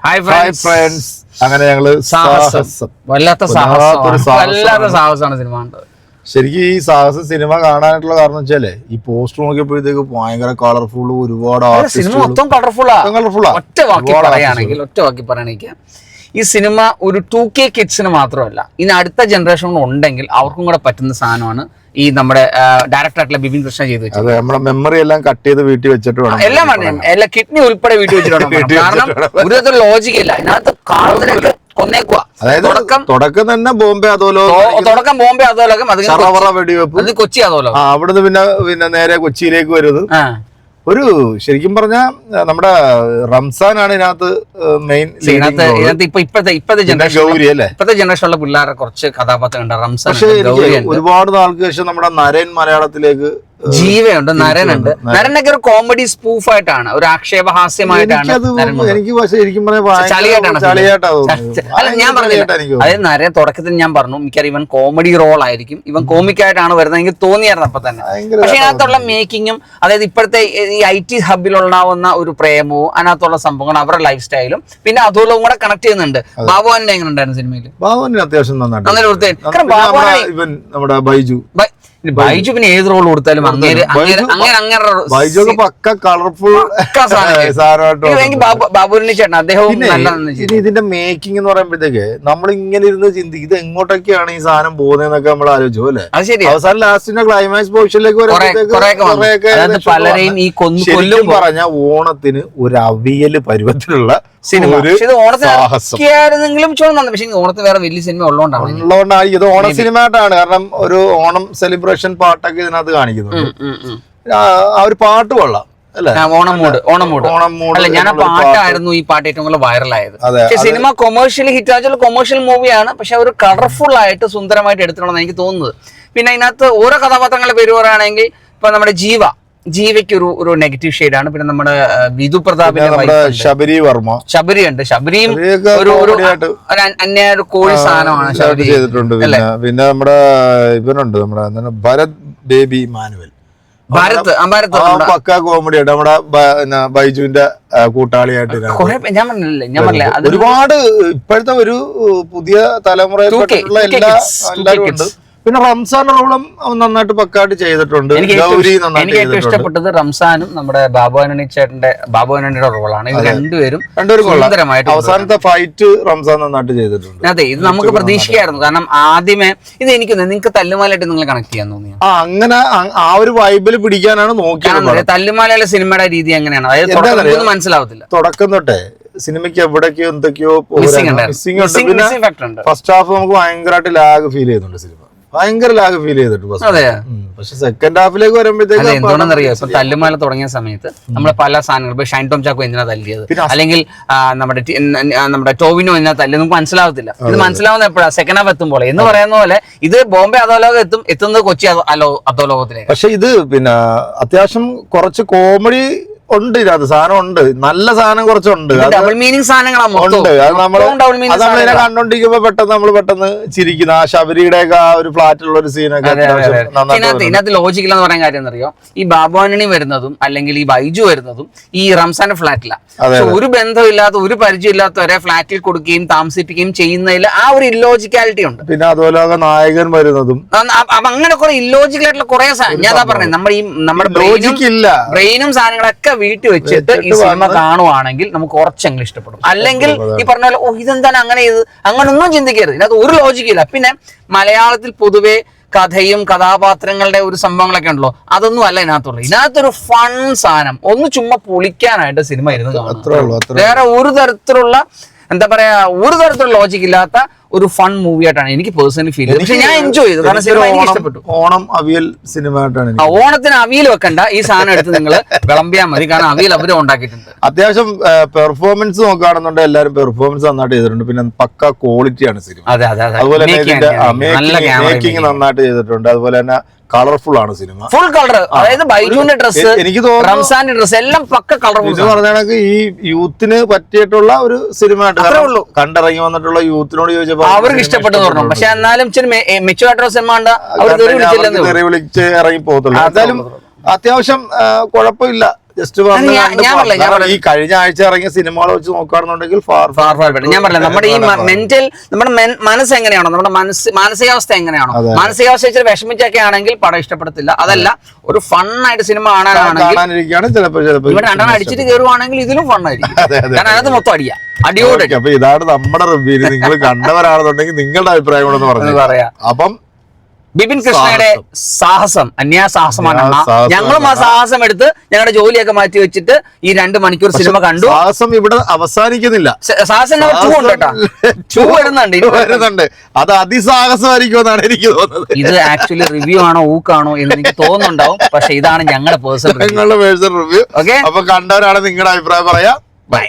Hi friends. അങ്ങനെ ഞങ്ങള് വല്ലാത്ത സാഹസമാണ് സിനിമ കണ്ടത്. ശരിക്കും ഈ സാഹസ സിനിമ കാണാനായിട്ടുള്ള കാരണം വെച്ചാലേ ഈ പോസ്റ്റർ നോക്കിയപ്പോഴത്തേക്ക് ഭയങ്കര കളർഫുൾ, ഒരുപാട് സിനിമ മൊത്തം കളർഫുള്ളാ. ഒറ്റ വാക്കി പറയുകയാണെങ്കിൽ ഈ സിനിമ ഒരു 2K കിഡ്സിന് മാത്രമല്ല, ഇനി അടുത്ത ജനറേഷൻ ഉണ്ടെങ്കിൽ അവർക്കും കൂടെ പറ്റുന്ന സാധനമാണ് ഈ നമ്മുടെ ഡയറക്ടർ ആയിട്ടുള്ള ബിപിൻ കൃഷ്ണ ചെയ്ത് വെച്ചത്. നമ്മുടെ മെമ്മറി എല്ലാം കട്ട് ചെയ്ത് വീട്ടിൽ വെച്ചിട്ട് വേണം എല്ലാം എല്ലാ കിഡ്നി ഉൾപ്പെടെ വീട്ടിൽ വെച്ചിട്ടുണ്ട്. കാരണം ഒരു തരത്തിലുള്ള ലോജിക് ഇല്ല ഇതിനകത്ത്. കാണുന്നതിനൊക്കെ കൊന്നേക്കുക. തുടക്കം തന്നെ ബോംബെ അധോലോകം, വെടിവെപ്പ്, അത് കൊച്ചി അധോലോകം. അവിടുന്ന് പിന്നെ നേരെ കൊച്ചിയിലേക്ക് വരുന്നത്. ഒരു ശരിക്കും പറഞ്ഞ നമ്മുടെ റംസാനാണ് ഇതിനകത്ത് മെയിൻ. ഇപ്പത്തെ ജനറേഷനുള്ള പിള്ളേരെ കുറച്ച് കഥാപാത്രം ഉണ്ട്. റംസാൻ ഒരുപാട് നാൾക്ക് ശേഷം നമ്മുടെ നരൻ മലയാളത്തിലേക്ക് ജീവയുണ്ട്, നരനുണ്ട്. നരനൊക്കെ ഒരു കോമഡി സ്പൂഫ് ആയിട്ടാണ്, ഒരു ആക്ഷേപഹാസ്യമായിട്ടാണ്. ഞാൻ പറഞ്ഞില്ല, അതായത് നരൻ തുടക്കത്തിൽ ഞാൻ പറഞ്ഞു മിക്കവാറും ഇവൻ കോമഡി റോൾ ആയിരിക്കും, ഇവൻ കോമിക്കായിട്ടാണ് വരുന്നത് എനിക്ക് തോന്നിയായിരുന്നു അപ്പൊ തന്നെ. പക്ഷെ അതിനകത്തുള്ള മേക്കിങ്ങും, അതായത് ഇപ്പോഴത്തെ ഈ IT ഹബിലുണ്ടാവുന്ന ഒരു പ്രേമവും അതിനകത്തുള്ള സംഭവങ്ങളും അവരുടെ ലൈഫ് സ്റ്റൈലും പിന്നെ അതും കൂടെ കണക്ട് ചെയ്യുന്നുണ്ട്. ബാബുവാനെ എങ്ങനെ ഉണ്ടായിരുന്നു സിനിമയിൽ? ബാബുവിന് അത്യാവശ്യം നന്നായിട്ട്. ബൈജു പിന്നെ ഏത് റോൾ കൊടുത്താലും ബാബുവിനെ ചേട്ടൻ അദ്ദേഹവും ഇതിന്റെ മേക്കിംഗ് എന്ന് പറയുമ്പോഴത്തേക്ക് നമ്മൾ ഇങ്ങനെ ഇരുന്ന് ചിന്തിക്കും ഇത് എങ്ങോട്ടൊക്കെയാണ് ഈ സാധനം പോകുന്നതെന്നൊക്കെ നമ്മൾ ആലോചിച്ചു അല്ലെ. അവസാനം ലാസ്റ്റിന്റെ ക്ലൈമാക്സ് പോർഷനിലേക്ക് ശരിക്കും പറഞ്ഞ ഓണത്തിന് ഒരു അവിയല് പരുവത്തിലുള്ള സിനിമ. ഓണത്തിന് വേറെ വലിയ സിനിമ ഉള്ളതുകൊണ്ടാണ് ഇത് ഓണം സിനിമ ആയിട്ടാണ്. കാരണം ഒരു ഓണം സെലിബ്രേഷൻ പാട്ടൊക്കെ ഇതിനകത്ത് കാണിക്കുന്നുണ്ട്. ആ ഒരു പാട്ട് കൊള്ളാം അല്ലെ, ഓണം മൂഡ്. അല്ല, ഞാൻ പാട്ടായിരുന്നു ഈ പാട്ട് ഏറ്റവും കൂടുതൽ വൈറലായത്. സിനിമ കൊമേഴ്ഷ്യലി ഹിറ്റ് ആയിട്ടുള്ള കൊമേഴ്ഷ്യൽ മൂവിയാണ്, പക്ഷെ ഒരു കളർഫുൾ ആയിട്ട് സുന്ദരമായിട്ട് എടുത്തിട്ടുണ്ടെന്ന് എനിക്ക് തോന്നുന്നത്. പിന്നെ അതിനകത്ത് ഓരോ കഥാപാത്രങ്ങളുടെ പേര് പറയുകയാണെങ്കിൽ ഇപ്പൊ നമ്മുടെ ജീവയ്ക്ക് ഒരു നെഗറ്റീവ് ഷെയ്ഡാണ്. പിന്നെ നമ്മുടെ വിധു പ്രതാപിന്റെ ശബരിയുണ്ട്. ശബരിയും ഒരു അന്യ ഒരു കോഴി സാധനമാണ് ചെയ്തിട്ടുണ്ട്. പിന്നെ നമ്മുടെ ഇവനുണ്ട്, നമ്മുടെ ഭരത് ബേബി മാനുവൽ. പക്ക കോമഡി ആയിട്ട് നമ്മുടെ ബൈജുവിന്റെ കൂട്ടാളിയായിട്ട് ഞാൻ പറഞ്ഞില്ല ഒരുപാട് ഇപ്പോഴത്തെ ഒരു പുതിയ തലമുറയിൽപ്പെട്ടിട്ടുള്ള എല്ലാവരും ഉണ്ട്. പിന്നെ റംസാൻ റോളും നന്നായിട്ട് പക്കായിട്ട് ചെയ്തിട്ടുണ്ട്. എനിക്ക് ഏറ്റവും ഇഷ്ടപ്പെട്ടത് റംസാനും നമ്മുടെ ബാബുവാനണിയുടെ റോളാണ്. ഇത് രണ്ടുപേരും അവസാനത്തെ ഫൈറ്റ് റംസാൻ നന്നായിട്ട് ചെയ്തിട്ടുണ്ട്. അതെ, ഇത് നമുക്ക് പ്രതീക്ഷിക്കായിരുന്നു. കാരണം ആദ്യമേ ഇത് നിങ്ങൾക്ക് തല്ലുമാലായിട്ട് നിങ്ങൾ കണക്ട് ചെയ്യാൻ തോന്നിയ അങ്ങനെ ആ ഒരു വൈബിൽ പിടിക്കാനാണ് നോക്കിയത്. തല്ലുമാലയിലെ സിനിമയുടെ രീതി എങ്ങനെയാണ്, അതായത് മനസ്സിലാവത്തില്ല. തുടക്കം തൊട്ടേ സിനിമയ്ക്ക് എവിടേക്കോ എന്തൊക്കെയോ മിസ്സിംഗ് ഉണ്ട്. ഫസ്റ്റ് ഹാഫ് നമുക്ക് ഭയങ്കരമായിട്ട് ലാഗ് ഫീൽ ചെയ്യുന്നുണ്ട്. സിനിമ ഭയങ്കര ലാഗ് ഫീൽ ചെയ്തിട്ടുണ്ട്. പക്ഷെ സെക്കൻഡ് ഹാഫിലേക്ക് വരുമ്പോഴത്തേക്ക് എന്തുകൊണ്ടെന്നറിയാം, ഇപ്പൊ തല്ലുമാല തുടങ്ങിയ സമയത്ത് നമ്മൾ പല സാധനങ്ങൾ ഇപ്പൊ ഷൈൻ ടോം ചാക്കോ എന്തിനാ തല്ലിയത്, അല്ലെങ്കിൽ നമ്മുടെ ടോവിനോ എന്തിനാ തല്ലിയത് നമുക്ക് മനസ്സിലാവത്തില്ല. ഇത് മനസ്സിലാവുന്ന എപ്പോഴാണ് സെക്കൻഡ് ഹാഫ് എത്തുമ്പോൾ. എന്ന് പറയുന്ന പോലെ ഇത് ബോംബെ അധോലോകം എത്തുന്നത് കൊച്ചി അധോലോകത്തിലേക്ക്. പക്ഷെ ഇത് പിന്നെ അത്യാവശ്യം കുറച്ച് കോമഡി ഉണ്ട്, ഇതിനകത്ത് സാധനം ഉണ്ട്, നല്ല സാധനം കുറച്ചുണ്ട്. ഡബിൾ മീനിങ് സാധനങ്ങളുണ്ട്. നമ്മളിതിനെ കണ്ടോണ്ടിരിക്കുമ്പോ പെട്ടെന്ന് ചിരിക്കുന്ന ആ ശബരിയുടെ ഒക്കെ ആ ഒരു ഫ്ലാറ്റുള്ള ഒരു സീനൊക്കെ ഇതിനകത്ത് ലോജിക്കില്ലെന്ന് പറയാൻ കാര്യം എന്നറിയോ, ഈ ബാബുവാനണി വരുന്നതും അല്ലെങ്കിൽ ഈ ബൈജു വരുന്നതും ഈ റംസാന്റെ ഫ്ലാറ്റിലാണ്. ഒരു ബന്ധമില്ലാത്ത ഒരു പരിചയമില്ലാത്തവരെ ഫ്ലാറ്റിൽ കൊടുക്കുകയും താമസിപ്പിക്കുകയും ചെയ്യുന്നതിൽ ആ ഒരു ഇല്ലോജിക്കാലിറ്റി ഉണ്ട്. പിന്നെ അതുപോലെ നായകൻ വരുന്നതും അങ്ങനെ കുറെ ഇല്ലോജിക്കൽ ആയിട്ടുള്ള കുറെ ഞാൻ പറഞ്ഞത് നമ്മുടെ ബ്രെയിനും സാധനങ്ങളൊക്കെ വീട്ടിൽ വെച്ചിട്ട് ഈ സിനിമ കാണുവാണെങ്കിൽ നമുക്ക് കുറച്ചെങ്കിലും ഇഷ്ടപ്പെടും. അല്ലെങ്കിൽ ഈ പറഞ്ഞ പോലെ ഇതെന്താണ് അങ്ങനെ ചെയ്ത് അങ്ങനൊന്നും ചിന്തിക്കരുത്. ഇതിനകത്ത് ഒരു ലോജിക്കില്ല. പിന്നെ മലയാളത്തിൽ പൊതുവെ കഥയും കഥാപാത്രങ്ങളുടെ ഒരു സംഭവങ്ങളൊക്കെ ഉണ്ടല്ലോ, അതൊന്നും അല്ല ഇതിനകത്തുള്ളൂ. ഇതിനകത്തൊരു ഫൺ സാധനം, ഒന്ന് ചുമ്മാ പൊളിക്കാനായിട്ട് സിനിമ ഇരുന്ന് കാണും. വേറെ ഒരു തരത്തിലുള്ള ഒരു തരത്തിലുള്ള ലോജിക് ഇല്ലാത്ത ഒരു ഫൺ മൂവി ആയിട്ടാണ് എനിക്ക് പേഴ്സണലി ഫീൽ ചെയ്തത്. പക്ഷെ ഞാൻ എൻജോയ് ചെയ്തു, കാരണം സിനിമ എനിക്ക് ഇഷ്ടപ്പെട്ടു. ഓണം അവിയൽ സിനിമ ആയിട്ടാണ്. ഓണത്തിന് അവിയൽ വെക്കണ്ട, ഈ സാധനം എടുത്ത് നിങ്ങൾ വിളമ്പിയാൽ മതി, കാരണം അവിയൽ അവരും ഉണ്ടാക്കിയിട്ടുണ്ട്. അത്യാവശ്യം പെർഫോമൻസ് നോക്കുകയാണെന്നുണ്ടെങ്കിൽ എല്ലാവരും പെർഫോമൻസ് നന്നായിട്ട് ചെയ്തിട്ടുണ്ട്. പിന്നെ പക്ക ക്വാളിറ്റിയാണ് സിനിമ. അതുപോലെ മേക്കിംഗ് നന്നായിട്ട് ചെയ്തിട്ടുണ്ട്. അതുപോലെ തന്നെ കളർഫുൾ ആണ് സിനിമ, ഫുൾ കളർ. അതായത് ബൈജുവിന്റെ ഡ്രസ്, എനിക്ക് തോന്നുന്നു റംസാന്റെ ഡ്രസ് എല്ലാം പക്ക കളർഫുൾ. ഇത് പറഞ്ഞ കണക്ക് ഈ യൂത്തിന് പറ്റിയിട്ടുള്ള ഒരു സിനിമ ആയിട്ട് കണ്ടിറങ്ങി വന്നിട്ടുള്ള യൂത്തിനോട് ചോദിച്ചപ്പോൾ അവർക്ക് ഇഷ്ടപ്പെട്ടു പറഞ്ഞു. പക്ഷെ എന്നാലും മെച്ചുവായിട്ടുള്ള സിനിമ വിളിച്ച് ഇറങ്ങി പോകത്തുള്ളൂ. എന്തായാലും അത്യാവശ്യം കുഴപ്പമില്ല. ജസ്റ്റ് ഈ കഴിഞ്ഞ ആഴ്ച ഇറങ്ങിയ സിനിമകളെ വെച്ച് നോക്കുകയാണെന്നുണ്ടെങ്കിൽ ഞാൻ പറഞ്ഞില്ല, നമ്മുടെ ഈ നമ്മുടെ മനസ്സ് എങ്ങനെയാണോ, നമ്മുടെ മാനസികാവസ്ഥ എങ്ങനെയാണോ, മാനസികാവസ്ഥ വെച്ച് വിഷമിച്ചൊക്കെ ആണെങ്കിൽ പടം ഇഷ്ടപ്പെടത്തില്ല. അതല്ല, ഒരു ഫണ്ണായിട്ട് സിനിമ കാണാനാണെങ്കിൽ ചിലപ്പോൾ ഇവിടെ രണ്ടെണ്ണം അടിച്ചിട്ട് കയറുവാണെങ്കിൽ ഇതിലും ഫണ്ണായിരിക്കും. കാരണം അതിനകത്ത് മൊത്തം അടിയോടെ. അപ്പൊ ഇതാണ് നമ്മുടെ റിവ്യൂ. നിങ്ങൾ കണ്ടവരാണെന്നുണ്ടെങ്കിൽ നിങ്ങളുടെ അഭിപ്രായം കൂടെ പറയാം. അപ്പം ബിപിൻ കൃഷ്ണയുടെ സാഹസം അന്യാസാഹസമാണ്. ഞങ്ങളും ആ സാഹസം എടുത്ത് ഞങ്ങളുടെ ജോലിയൊക്കെ മാറ്റി വെച്ചിട്ട് ഈ 2 മണിക്കൂർ സിനിമ കണ്ടു. സാഹസം ഇവിടെ അവസാനിക്കുന്നില്ല. സാഹസം വരുന്നുണ്ട്. അത് അതിസാഹസമായിരിക്കും എന്നാണ് എനിക്ക് തോന്നുന്നത്. ഇത് ആക്ച്വലി റിവ്യൂ ആണോ ഊക്കാണോ എന്ന് എനിക്ക് തോന്നുന്നുണ്ടാവും. പക്ഷെ ഇതാണ് ഞങ്ങളുടെ പേഴ്സണൽ റിവ്യൂ. ഓക്കെ, അപ്പൊ കണ്ടവരാണ് നിങ്ങളുടെ അഭിപ്രായം പറയാം. ബൈ.